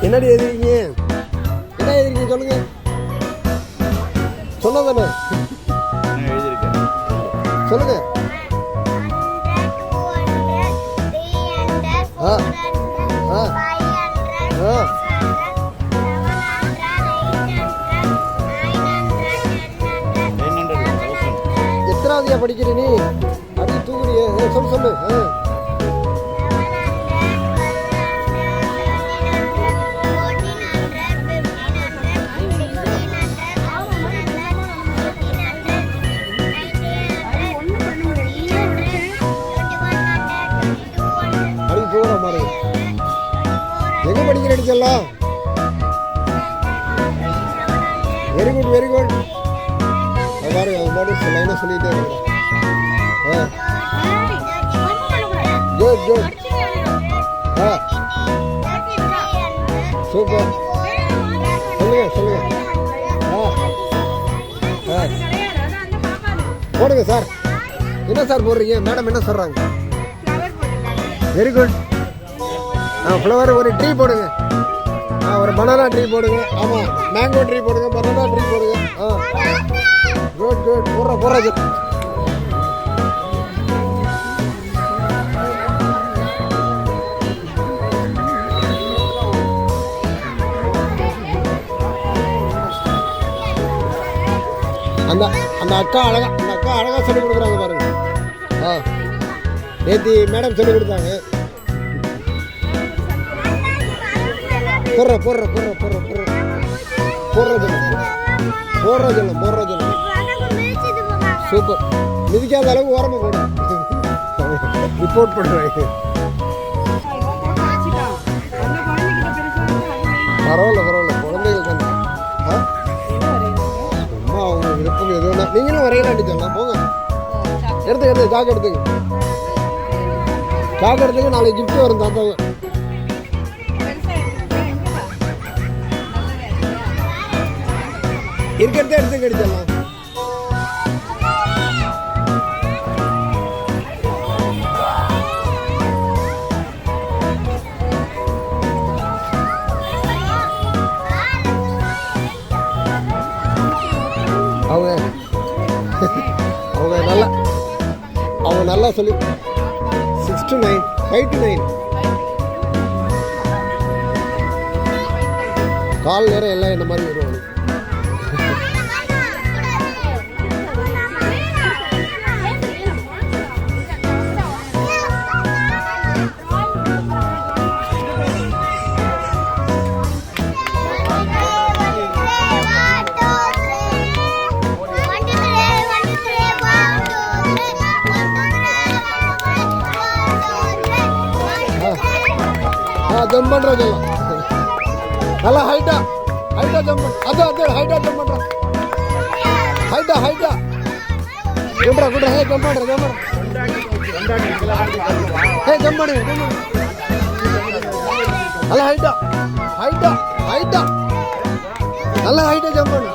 என்னடி எழுதிருக்கீங்க? என்ன எழுதிருக்கீங்க சொல்லுங்க. சொன்னதானே சொல்லுங்க. எத்தனாவதியா படிக்கிற நீ? அப்படி தூக்குறியே. சொல்லு சொல்லு. எங்க படிக்கிறேன்னு சொல்லலாம். Very good very good. பாருங்க அது பாட்டு லைனா சொல்லிட்டே இருக்கேன். Good good. சூப்பர். சொல்லுங்க சொல்லுங்க. போடுங்க சார். என்ன சார் போடுறீங்க? மேடம் என்ன சொல்றாங்க? Very good. ஃப்ளவர் ஒரு ட்ரீ போடுங்க. ஒரு பனானா ட்ரீ போடுங்க. ஆமாம், மேங்கோ ட்ரீ போடுங்க, பனானா ட்ரீ போடுங்க. Good good. போடுற அந்த அந்த அக்கா அழகா சொல்லிக் கொடுக்குறாங்க பாருங்க. நேற்று மேடம் சொல்லிக் கொடுத்தாங்க. சூப்பர். மிதிக்காத அளவுக்கு ஓரமா போட ரிப்போர்ட் பண்றாங்க. பரவாயில்ல குழந்தைகள் தானே. அம்மா அவங்க விருப்பம் எதுவும் நீங்களும் வரையலாண்டி சொல்லலாம். போங்க எடுத்து சாக்கு எடுத்துங்க. நாளைக்கு கிஃப்ட் வரும் தாத்தாங்க. இருக்கிறதே எடுத்து கடிச்சிடலாம். அவங்க நல்லா சொல்லி 6 to 9 5 to 9 கால் நேரம் எல்லாம் இந்த மாதிரி வருவாங்க. ஜம்ப் பண்றது நல்லா ஹைட்டா ஜம்ப் பண்ணு. அது ஹைட்டா ஜம்ப் பண்ற. ஹைட்டா குட்ரா ஹே ஜம்ப் பண்ற. ஹே ஜம்ப் பண்ணு. நல்லா ஹைட்டா நல்லா ஹைட்டா ஜம்ப் பண்ணு.